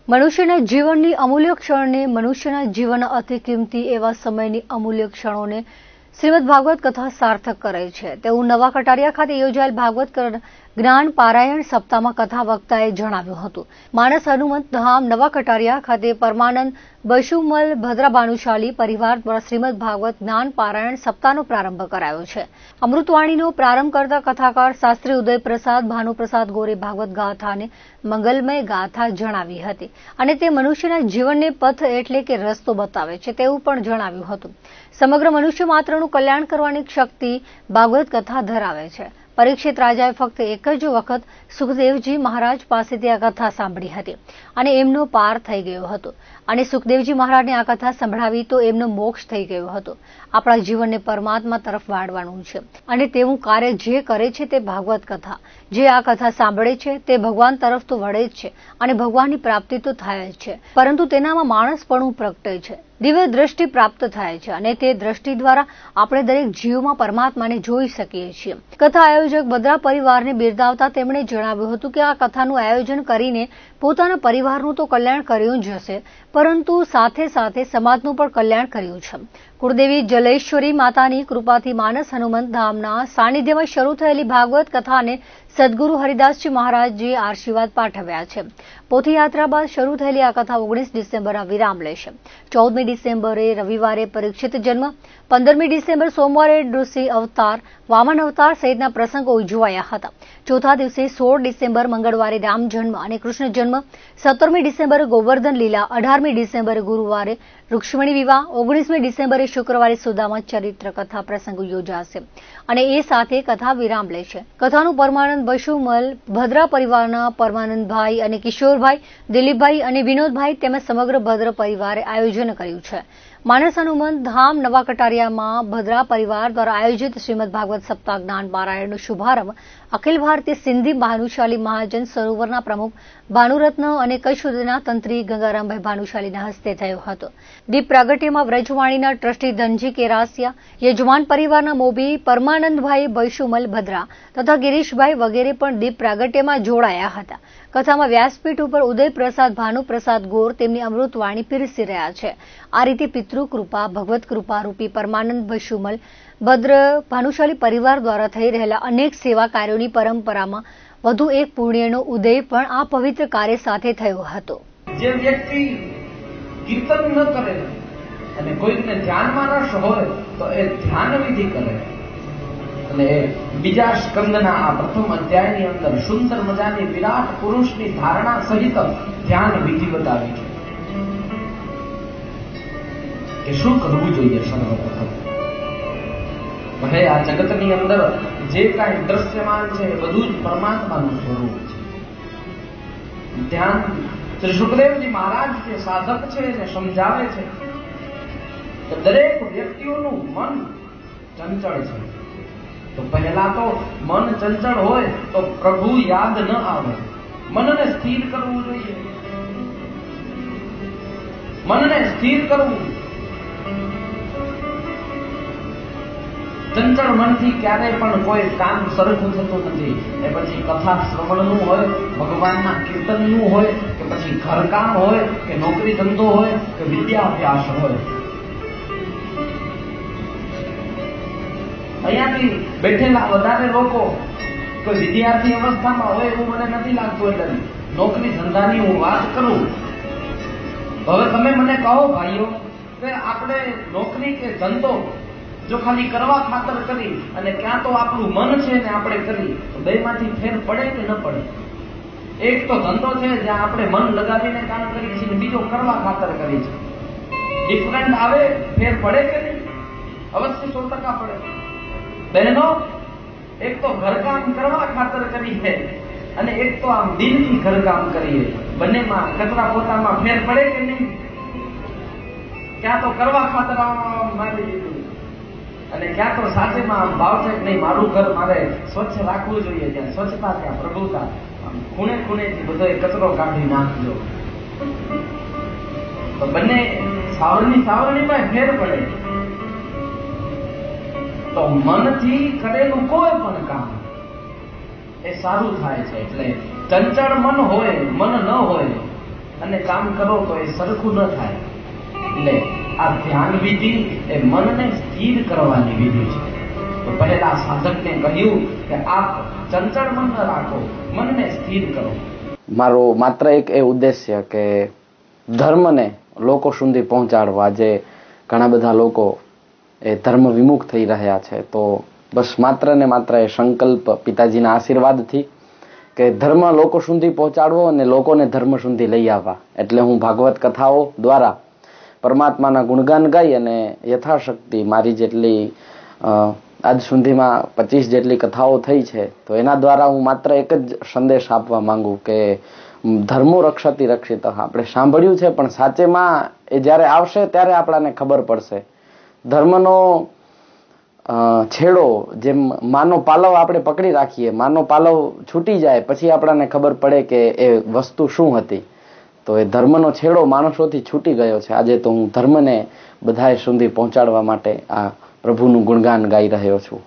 મનુષ્યના જીવનની અમૂલ્ય ક્ષણને મનુષ્યના જીવનના અતિ કિંમતી એવા સમયની અમૂલ્ય ક્ષણોને શ્રીમદ ભાગવત કથા સાર્થક કરે છે તેવું નવા કટારિયા ખાતે યોજાયેલ ભાગવત જ્ઞાન પારાયણ સપ્તાહમાં કથા વક્તાએ જણાવ્યું હતું. માનસ હનુમંત ધામ નવા કટારિયા ખાતે પરમાનંદ બશુમલ ભદ્રા ભાનુશાલી પરિવાર દ્વારા શ્રીમદ ભાગવત જ્ઞાન પારાયણ સપ્તાહનો પ્રારંભ કરાયો છે. અમૃતવાણીનો પ્રારંભ કરતા કથાકાર શાસ્ત્રી ઉદય પ્રસાદ ભાનુપ્રસાદ ગોરે ભાગવત ગાથાને મંગલમય ગાથા જણાવી હતી અને તે મનુષ્યના જીવનને પથ એટલે કે રસ્તો બતાવે છે તેવું પણ જણાવ્યું હતું. સમગ્ર મનુષ્ય માત્રનું કલ્યાણ કરવાની શક્તિ ભાગવત કથા ધરાવે છે. પરીક્ષિત રાજાએ ફક્ત એક જ વખત સુખદેવજી મહારાજ પાસેથી આ કથા સાંભળી હતી અને એમનો પાર થઈ ગયો હતો અને સુખદેવજી મહારાજને આ કથા સંભળાવી તો એમનો મોક્ષ થઈ ગયો હતો. આપણા જીવનને પરમાત્મા તરફ વાળવાનું છે અને તેવું કાર્ય જે કરે છે તે ભાગવત કથા, જે આ કથા સાંભળે છે તે ભગવાન તરફ તો વળે જ છે અને ભગવાનની પ્રાપ્તિ તો થાય જ છે, પરંતુ તેનામાં માણસપણું પ્રગટે છે, દિવ્ય દ્રષ્ટિ પ્રાપ્ત થાય છે અને તે દ્રષ્ટિ દ્વારા આપણે દરેક જીવમાં પરમાત્માને જોઈ શકીએ છીએ. કથા આયોજક ભદ્રા પરિવારને બિરદાવતા તેમણે જણાવ્યું હતું કે આ કથાનું આયોજન કરીને પોતાના પરિવારનું તો કલ્યાણ કર્યું જ હશે, પરંતુ સાથે સાથે સમાજનું પણ કલ્યાણ કર્યું છે. કુળદેવી જલેશ્વરી માતાની કૃપાથી માનસ હનુમંત ધામના સાનિધ્યમાં શરૂ થયેલી ભાગવત કથાને સદગુરુ હરિદાસજી મહારાજજીએ આશીર્વાદ પાઠવ્યા છે. પોથીયાત્રા બાદ શરૂ થયેલી આ કથા 19 ડિસેમ્બરના વિરામ લેશે. 14મી ડિસેમ્બરે રવિવારે પરીક્ષિત જન્મ, 15મી ડિસેમ્બર સોમવારે નૃસિંહ અવતાર, વામન અવતાર સહિતના પ્રસંગો ઉજવાયા હતા. ચોથા દિવસે 16 ડિસેમ્બર મંગળવારે રામ જન્મ અને કૃષ્ણ જન્મ, 17મી ડિસેમ્બરે ગોવર્ધન લીલા, 18મી ડિસેમ્બરે ગુરુવારે રૂક્ષ્મણી વિવાહ, 19મી ડિસેમ્બરે શુક્રવારે સુદામા ચરિત્ર કથા પ્રસંગ યોજાશે અને એ સાથે કથા વિરામ લેશે. કથાનું પરમાનંદ બશુમલ ભદ્રા પરિવારના પરમાનંદભાઈ અને કિશોરભાઈ, દિલીપભાઈ અને વિનોદભાઈ તેમજ સમગ્ર ભદ્ર પરિવારે આયોજન કર્યું છે. માનસ હનુમંત ધામ નવા કટારિયામાં ભદ્રા પરિવાર દ્વારા આયોજિત શ્રીમદ ભાગવત સપ્તાહ જ્ઞાન પારાયણનો શુભારંભ અખિલ ભારતીય સિંધી ભાનુશાલી મહાજન સરોવરના પ્રમુખ ભાનુરત્ન અને કચ્છ સુધીના તંત્રી ગંગારામભાઈ ભાનુશાલીના હસ્તે થયો હતો. દીપ પ્રાગટ્યમાં વ્રજવાણીના ટ્રસ્ટી ધનજી કેરાસિયા, યજમાન પરિવારના મોભી પરમાનંદભાઈ બૈશુમલ ભદ્રા તથા ગિરીશભાઈ વગેરે પણ દીપ પ્રાગટ્યમાં જોડાયા હતા. કથામાં વ્યાસપીઠ ઉપર ઉદય પ્રસાદ ભાનુપ્રસાદ ગોર તેમની અમૃતવાણી પીરસી રહ્યા છે. આ રીતે પિતૃ કૃપા ભગવત કૃપા રૂપી પરમાનંદ બશુમલ ભદ્ર ભાનુશાલી પરિવાર દ્વારા થઈ રહેલા અનેક સેવા કાર્યોની પરંપરામાં વધુ એક પુણ્યનો ઉદય પણ આ પવિત્ર કાર્ય સાથે થયો હતો. જે વ્યક્તિ કીર્તન ન કરે અને કોઈને ધ્યાનમાં રસ હોય તો એ ધ્યાન વિધિ કરે અને બીજા સ્કંદના આ પ્રથમ અધ્યાયની અંદર સુંદર મજાની વિરાટ પુરુષની ધારણા સહિત ધ્યાન વિધિ બતાવી છે કે શું કરવું જોઈએ. સર્વપ્રથમ ભલે આ જગતની અંદર જે કાંઈ દ્રશ્યમાન છે એ બધું જ પરમાત્માનું સ્વરૂપ છે. ધ્યાન શ્રી સુખદેવજી મહારાજ જે સાધક છે એને સમજાવે છે કે દરેક વ્યક્તિઓનું મન ચંચળ છે. તો પહેલા તો મન ચંચળ હોય તો પ્રભુ યાદ ન આવે. મનને સ્થિર કરવું જોઈએ. મનને સ્થિર કરવું. ચંચળ મનથી ક્યારેય પણ કોઈ કામ સરખું થતું નથી. એ પછી કથા શ્રવણનું હોય, ભગવાનના કીર્તનનું હોય કે પછી ઘરકામ હોય કે નોકરી ધંધો હોય કે વિદ્યાભ્યાસ હોય. અહીંયાથી બેઠેલા વધારે લોકો કોઈ વિદ્યાર્થી અવસ્થામાં હોય એવું મને નથી લાગતું. એટલે નોકરી ધંધાની હું વાત કરું. હવે તમે મને કહો ભાઈઓ કે આપણે નોકરી કે ધંધો જો ખાલી કરવા ખાતર કરી અને ક્યાં તો આપણું મન છે ને આપણે કરી તો બેમાંથી ફેર પડે કે ન પડે? એક તો ધંધો છે જ્યાં આપણે મન લગાવીને કામ કરીએ છીએ, બીજો કરવા ખાતર કરી છે. ડિફરન્ટ આવે, ફેર પડે કે નહીં? અવશ્ય 100% પડે. બહેનો, એક તો ઘરકામ કરવા ખાતર કરી છે અને એક તો આમ દિલથી ઘરકામ કરીએ. બંનેમાં કચરા પોતામાં ફેર પડે કે નહીં? ક્યાં તો કરવા ખાતર મારી દીધું અને ક્યાં તો સાચેમાં ભાવ છે કે નહીં મારું ઘર મારે સ્વચ્છ રાખવું જોઈએ. ત્યાં સ્વચ્છતા, ત્યાં પ્રભુતા. ખૂણે ખૂણેથી બધો કચરો કાઢી નાખજો તો બંને સાવરણીમાં ફેર પડે. તો મનથી કરેલું કોઈ પણ કામ એ સારું થાય છે. એટલે ચંચળ મન હોય, મન ન હોય અને કામ કરો તો એ સરખું ન થાય. એટલે આ ધ્યાન વિધિ એ મનને સ્થિર કરવાની વિધિ છે. તો પહેલા સાધકને કહ્યું કે આપ ચંચળ મન ન રાખો, મનને સ્થિર કરો. મારો માત્ર એક એ ઉદ્દેશ્ય કે ધર્મને લોકો સુધી પહોંચાડવા. જે ઘણા બધા લોકો એ ધર્મ વિમુખ થઈ રહ્યા છે, તો બસ માત્ર ને માત્ર એ સંકલ્પ પિતાજીના આશીર્વાદથી કે ધર્મ લોકો સુધી પહોંચાડવો અને લોકોને ધર્મ સુધી લઈ આવવા. એટલે હું ભાગવત કથાઓ દ્વારા પરમાત્માના ગુણગાન ગાઈ અને યથાશક્તિ મારી જેટલી આજ સુધીમાં 25 જેટલી કથાઓ થઈ છે, તો એના દ્વારા હું માત્ર એક જ સંદેશ આપવા માંગુ કે ધર્મો રક્ષતી રક્ષિત. આપણે સાંભળ્યું છે, પણ સાચેમાં એ જ્યારે આવશે ત્યારે આપણને ખબર પડશે. ધર્મનો છેડો જેમ માનો પાલવ આપણે પકડી રાખીએ, માનો પાલવ છૂટી જાય પછી આપણને ખબર પડે કે એ વસ્તુ શું હતી. તો એ ધર્મનો છેડો માણસોથી છૂટી ગયો છે. આજે તો હું ધર્મને બધાએ સુધી પહોંચાડવા માટે આ પ્રભુનું ગુણગાન ગાઈ રહ્યો છું.